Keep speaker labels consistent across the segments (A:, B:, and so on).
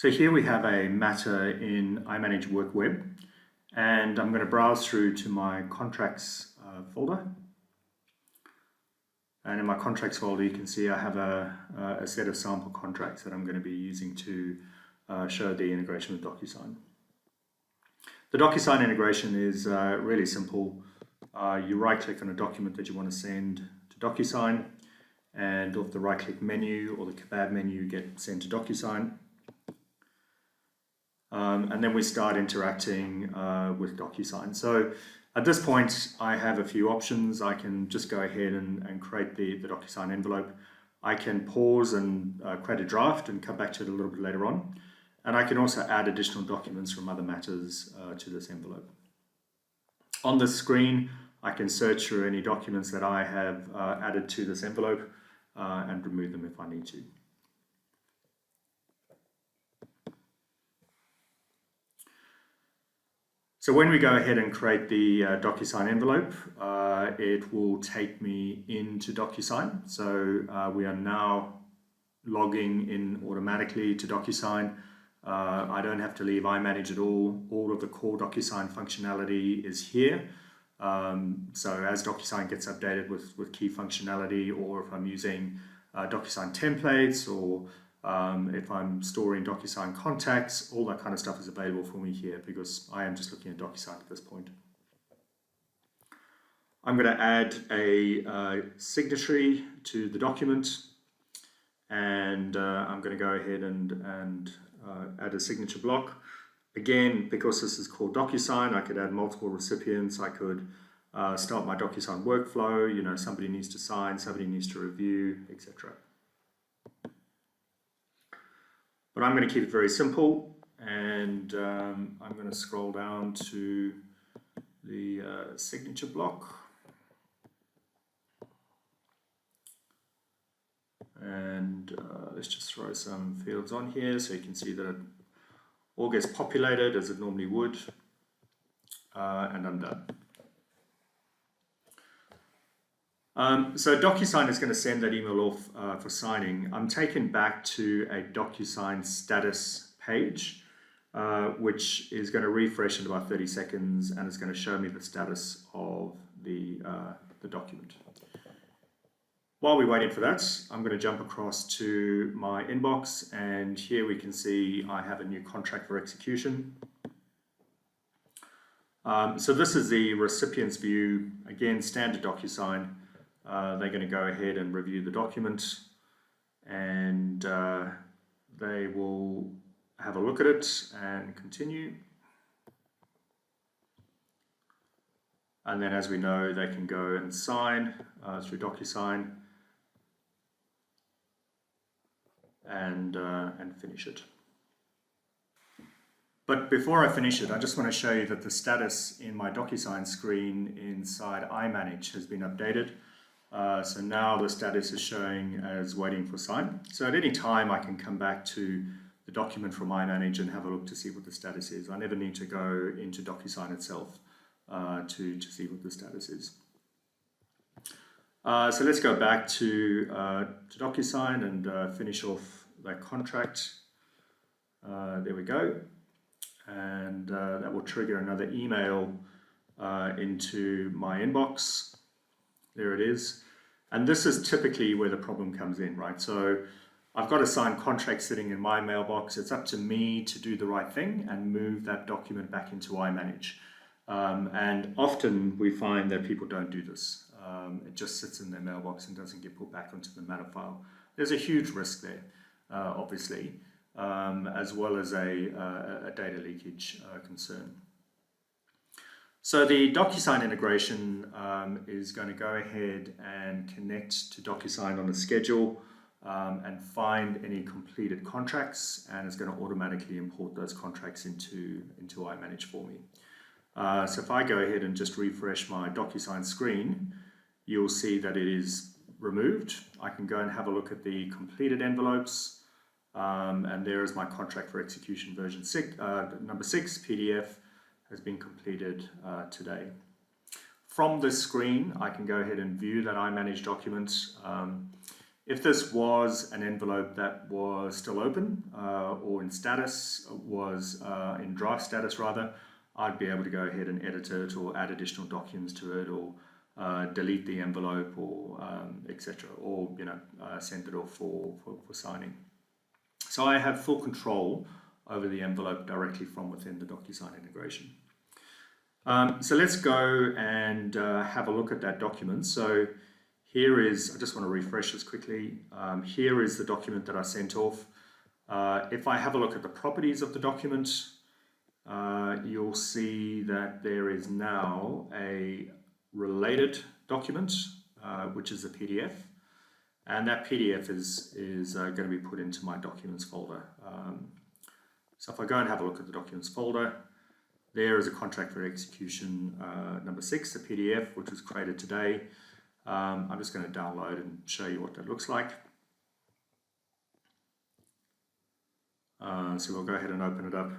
A: So here we have a matter in iManage Work Web, and I'm going to browse through to my contracts folder. And in my contracts folder, you can see I have a set of sample contracts that I'm going to be using to show the integration with Docusign. The Docusign integration is really simple. You right-click on a document that you want to send to Docusign, and off the right-click menu or the kebab menu, you get sent to Docusign. And then we start interacting with Docusign. So at this point, I have a few options. I can just go ahead and create the Docusign envelope. I can pause and create a draft and come back to it a little bit later on. And I can also add additional documents from other matters to this envelope. On this screen, I can search through any documents that I have added to this envelope and remove them if I need to. So when we go ahead and create the Docusign envelope, it will take me into Docusign. So we are now logging in automatically to Docusign. I don't have to leave iManage at all. All of the core Docusign functionality is here. So as Docusign gets updated with key functionality, or if I'm using Docusign templates, or if I'm storing Docusign contacts, all that kind of stuff is available for me here because I am just looking at Docusign at this point. I'm going to add a signatory to the document, and I'm going to go ahead and add a signature block. Again, because this is called Docusign, I could add multiple recipients. I could start my Docusign workflow. You know, somebody needs to sign, somebody needs to review, etc. But I'm going to keep it very simple, and I'm going to scroll down to the signature block. And let's just throw some fields on here so you can see that it all gets populated as it normally would, and I'm done. So Docusign is going to send that email off for signing. I'm taken back to a Docusign status page, which is going to refresh in about 30 seconds, and it's going to show me the status of the document. While we're waiting for that, I'm going to jump across to my inbox, and here we can see I have a new contract for execution. So this is the recipient's view. Again, standard Docusign. They're going to go ahead and review the document, and they will have a look at it and continue. And then, as we know, they can go and sign through Docusign and finish it. But before I finish it, I just want to show you that the status in my Docusign screen inside iManage has been updated. So now the status is showing as waiting for sign. So at any time I can come back to the document from iManage and have a look to see what the status is. I never need to go into Docusign itself to see what the status is. So let's go back to Docusign and finish off that contract. There we go. And that will trigger another email into my inbox. There it is. And this is typically where the problem comes in, right? So I've got a signed contract sitting in my mailbox. It's up to me to do the right thing and move that document back into iManage. And often we find that people don't do this. It just sits in their mailbox and doesn't get put back onto the matter file. There's a huge risk there, obviously, as well as a data leakage concern. So the Docusign integration is going to go ahead and connect to Docusign on a schedule and find any completed contracts, and it's going to automatically import those contracts into iManage for me. So if I go ahead and just refresh my Docusign screen, you'll see that it is removed. I can go and have a look at the completed envelopes, and there is my contract for execution version 6, number 6 PDF. Has been completed today. From this screen, I can go ahead and view that iManage document. If this was an envelope that was still open or in status, was in draft status rather, I'd be able to go ahead and edit it or add additional documents to it, or delete the envelope, or etc., or send it off for signing. So I have full control over the envelope directly from within the Docusign integration. So let's go and have a look at that document. So here is, I just want to refresh this quickly. Here is the document that I sent off. If I have a look at the properties of the document, you'll see that there is now a related document, which is a PDF. And that PDF is going to be put into my documents folder. So if I go and have a look at the documents folder, there is a contract for execution number 6, the PDF, which was created today. I'm just going to download and show you what that looks like. So we'll go ahead and open it up.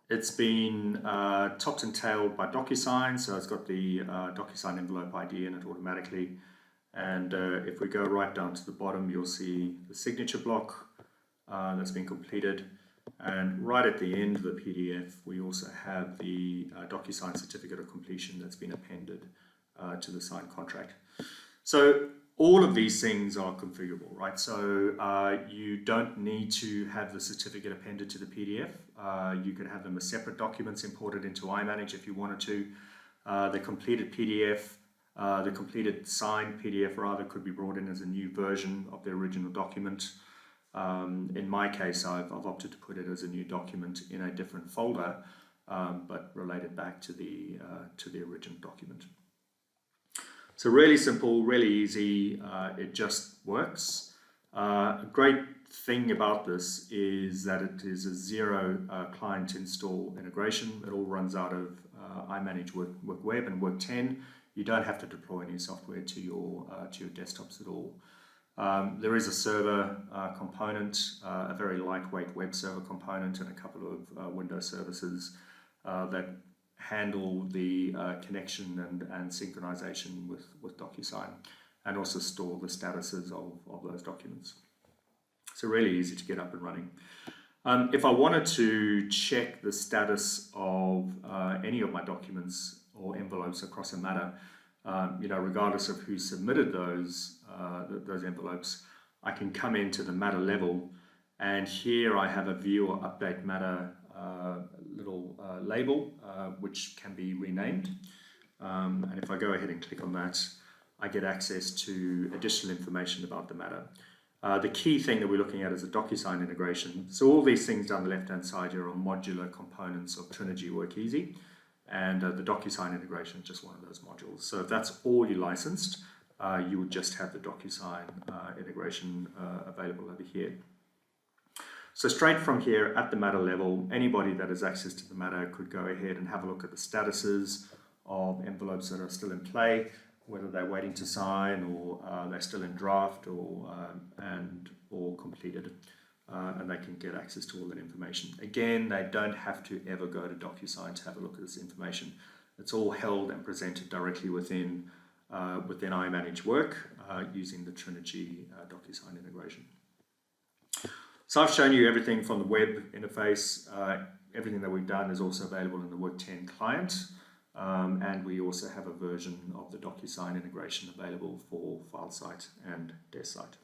A: It's been topped and tailed by Docusign, so it's got the Docusign envelope ID in it automatically. And if we go right down to the bottom, you'll see the signature block that's been completed. And right at the end of the PDF, we also have the Docusign certificate of completion that's been appended to the signed contract. So all of these things are configurable, right? So you don't need to have the certificate appended to the PDF. You could have them as separate documents imported into iManage if you wanted to. The completed PDF, the completed signed PDF rather, could be brought in as a new version of the original document. In my case, I've opted to put it as a new document in a different folder, but related back to the original document. So really simple, really easy, it just works. A great thing about this is that it is a zero client install integration. It all runs out of iManage Work Web and Work10. You don't have to deploy any software to your desktops at all. There is a server component, a very lightweight web server component, and a couple of Windows services that handle the connection and synchronization with Docusign, and also store the statuses of those documents. So really easy to get up and running. If I wanted to check the status of any of my documents or envelopes across a matter, regardless of who submitted those envelopes, I can come into the matter level, and here I have a view or update matter little label, which can be renamed. And if I go ahead and click on that, I get access to additional information about the matter. The key thing that we're looking at is the Docusign integration. So all these things down the left-hand side here are modular components of Trinogy Work Easy, and the Docusign integration is just one of those modules. So if that's all you licensed, you would just have the Docusign integration available over here. So straight from here at the matter level, anybody that has access to the matter could go ahead and have a look at the statuses of envelopes that are still in play, whether they're waiting to sign, or they're still in draft, or completed, and they can get access to all that information. Again, they don't have to ever go to Docusign to have a look at this information. It's all held and presented directly within iManage Work using the Trinogy Docusign integration. So I've shown you everything from the web interface. Everything that we've done is also available in the Work10 client. And we also have a version of the Docusign integration available for FileSite and DeskSite.